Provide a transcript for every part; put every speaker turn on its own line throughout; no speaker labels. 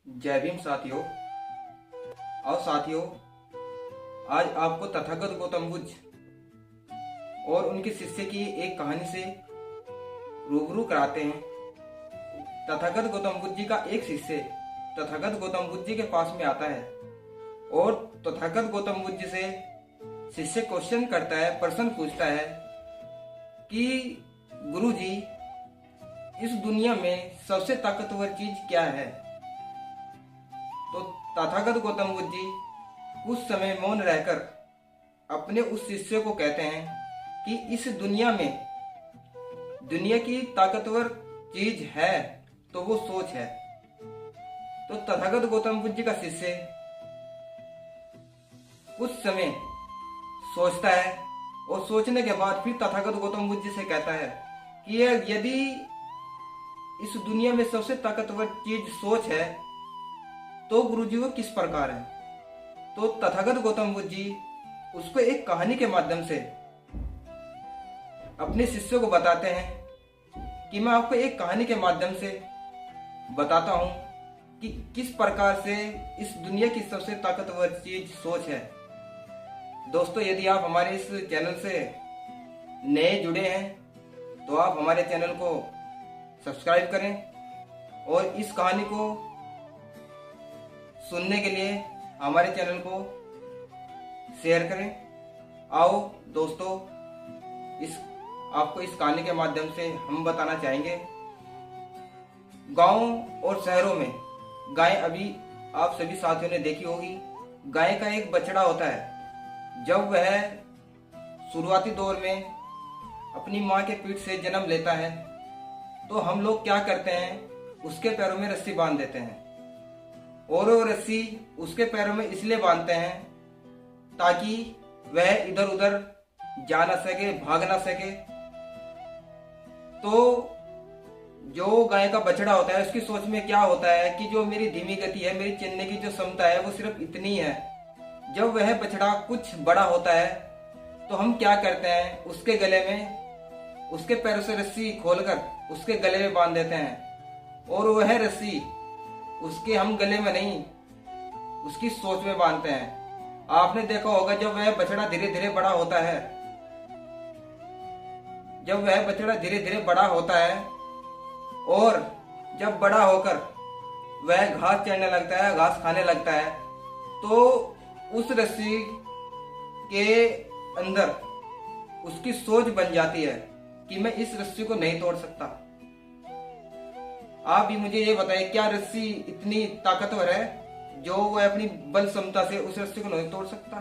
जय भीम साथियों। और साथियों, आज आपको तथागत गौतम बुद्ध और उनके शिष्य की एक कहानी से रूबरू कराते हैं। तथागत गौतम बुद्ध जी का एक शिष्य तथागत गौतम बुद्ध जी के पास में आता है और तथागत गौतम बुद्ध जी से शिष्य क्वेश्चन करता है, प्रश्न पूछता है कि गुरु जी, इस दुनिया में सबसे ताकतवर चीज क्या है? तो तथागत गौतम बुद्ध जी कुछ समय मौन रहकर अपने उस शिष्य को कहते हैं कि इस दुनिया में दुनिया की ताकतवर चीज है तो वो सोच है। तो तथागत गौतम बुद्ध जी का शिष्य कुछ समय सोचता है और सोचने के बाद फिर तथागत गौतम बुद्ध जी से कहता है कि यदि इस दुनिया में सबसे ताकतवर चीज सोच है तो गुरुजी वो किस प्रकार है? तो तथागत गौतम बुद्ध जी उसको एक कहानी के माध्यम से अपने शिष्यों को बताते हैं कि मैं आपको एक कहानी के माध्यम से बताता हूं कि किस प्रकार से इस दुनिया की सबसे ताकतवर चीज सोच है। दोस्तों, यदि आप हमारे इस चैनल से नए जुड़े हैं तो आप हमारे चैनल को सब्सक्राइब करें और इस कहानी को सुनने के लिए हमारे चैनल को शेयर करें। आओ दोस्तों, आपको इस कहानी के माध्यम से हम बताना चाहेंगे। गांव और शहरों में गाय, अभी आप सभी साथियों ने देखी होगी, गाय का एक बछड़ा होता है। जब वह शुरुआती दौर में अपनी माँ के पीठ से जन्म लेता है तो हम लोग क्या करते हैं, उसके पैरों में रस्सी बांध देते हैं और वो रस्सी उसके पैरों में इसलिए बांधते हैं ताकि वह इधर उधर जा ना सके, भाग ना सके। तो जो गाय का बछड़ा होता है उसकी सोच में क्या होता है कि जो मेरी धीमी गति है, मेरी चलने की जो क्षमता है वो सिर्फ इतनी है। जब वह बछड़ा कुछ बड़ा होता है तो हम क्या करते हैं, उसके गले में, उसके पैरों से रस्सी खोलकर उसके गले में बांध देते हैं और वह रस्सी उसके हम गले में नहीं, उसकी सोच में बांधते हैं। आपने देखा होगा जब वह बछड़ा धीरे धीरे बड़ा होता है, जब वह बछड़ा धीरे धीरे बड़ा होता है और जब बड़ा होकर वह घास चढ़ने लगता है, घास खाने लगता है, तो उस रस्सी के अंदर उसकी सोच बन जाती है कि मैं इस रस्सी को नहीं तोड़ सकता। आप भी मुझे ये बताइए, क्या रस्सी इतनी ताकतवर है जो वह अपनी बल क्षमता से उस रस्सी को नहीं तोड़ सकता?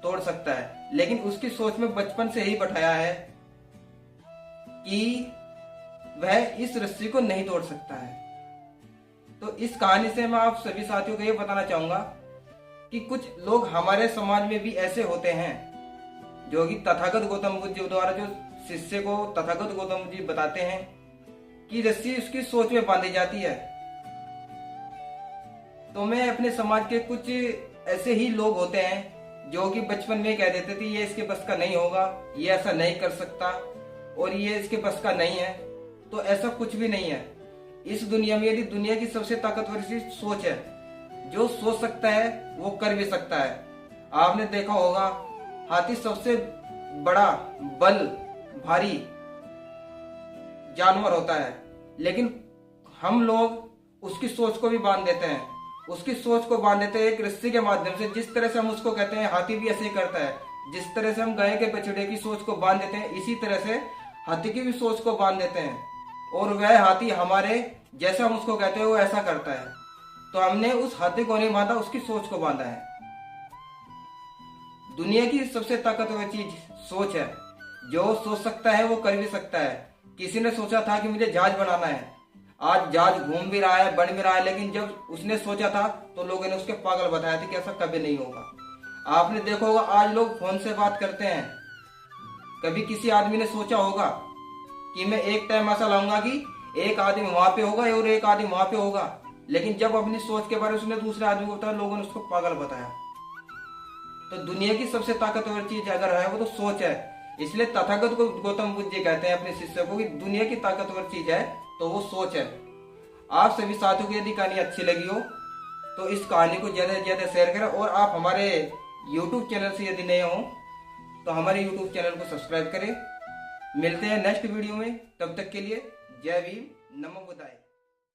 तोड़ सकता है, लेकिन उसकी सोच में बचपन से ही बैठाया है कि वह इस रस्सी को नहीं तोड़ सकता है। तो इस कहानी से मैं आप सभी साथियों को ये बताना चाहूंगा कि कुछ लोग हमारे समाज में भी ऐसे होते हैं जो कि तथागत गौतम बुद्ध जी द्वारा जो शिष्य को तथागत गौतम जी बताते हैं कि रस्सी उसकी सोच में बांधी जाती है। तो मैं अपने समाज के कुछ ऐसे ही लोग होते हैं जो कि बचपन में कह देते थे ये इसके बस का नहीं होगा, ये ऐसा नहीं कर सकता और ये इसके बस का नहीं है। तो ऐसा कुछ भी नहीं है। इस दुनिया में यदि दुनिया की सबसे ताकतवर सी सोच है, जो सोच सकता है वो कर भी सकता है। आपने देखा होगा, हाथी सबसे बड़ा बल भारी जानवर होता है, लेकिन हम लोग उसकी सोच को भी बांध देते हैं। उसकी सोच को बांध देते हैं एक रस्सी के माध्यम से। जिस तरह से हम उसको कहते हैं, हाथी भी ऐसे ही करता है। जिस तरह से हम गाय के बछड़े की सोच को बांध देते हैं, इसी तरह से हाथी की भी सोच को बांध देते हैं और वह हाथी हमारे जैसा हम उसको कहते हैं वो ऐसा करता है। तो हमने उस हाथी को नहीं बांधा, उसकी सोच को बांधा है। दुनिया की सबसे ताकतवर चीज सोच है। जो सोच सकता है वो कर भी सकता है। किसी ने सोचा था कि मुझे जहाज बनाना है, आज जहाज घूम भी रहा है, बन भी रहा है, लेकिन जब उसने सोचा था तो लोगों ने उसके पागल बताया था कि ऐसा कभी नहीं होगा। आपने देखा होगा, आज लोग फोन से बात करते हैं। कभी किसी आदमी ने सोचा होगा कि मैं एक टाइम ऐसा लाऊंगा कि एक आदमी वहां पे होगा और एक आदमी वहां पे होगा, लेकिन जब अपनी सोच के बारे में उसने दूसरे आदमी को बताया, लोगों ने उसको पागल बताया। तो दुनिया की सबसे ताकतवर चीज अगर है वो तो सोच है। इसलिए तथागत गौतम बुद्ध जी कहते हैं अपने शिष्यों को कि दुनिया की ताकतवर चीज है तो वो सोच है। आप सभी साथियों को यदि कहानी अच्छी लगी हो तो इस कहानी को ज़्यादा से ज़्यादा शेयर करें, और आप हमारे YouTube चैनल से यदि नए हों तो हमारे YouTube चैनल को सब्सक्राइब करें। मिलते हैं नेक्स्ट वीडियो में, तब तक के लिए जय भीम, नमो बुद्धाय।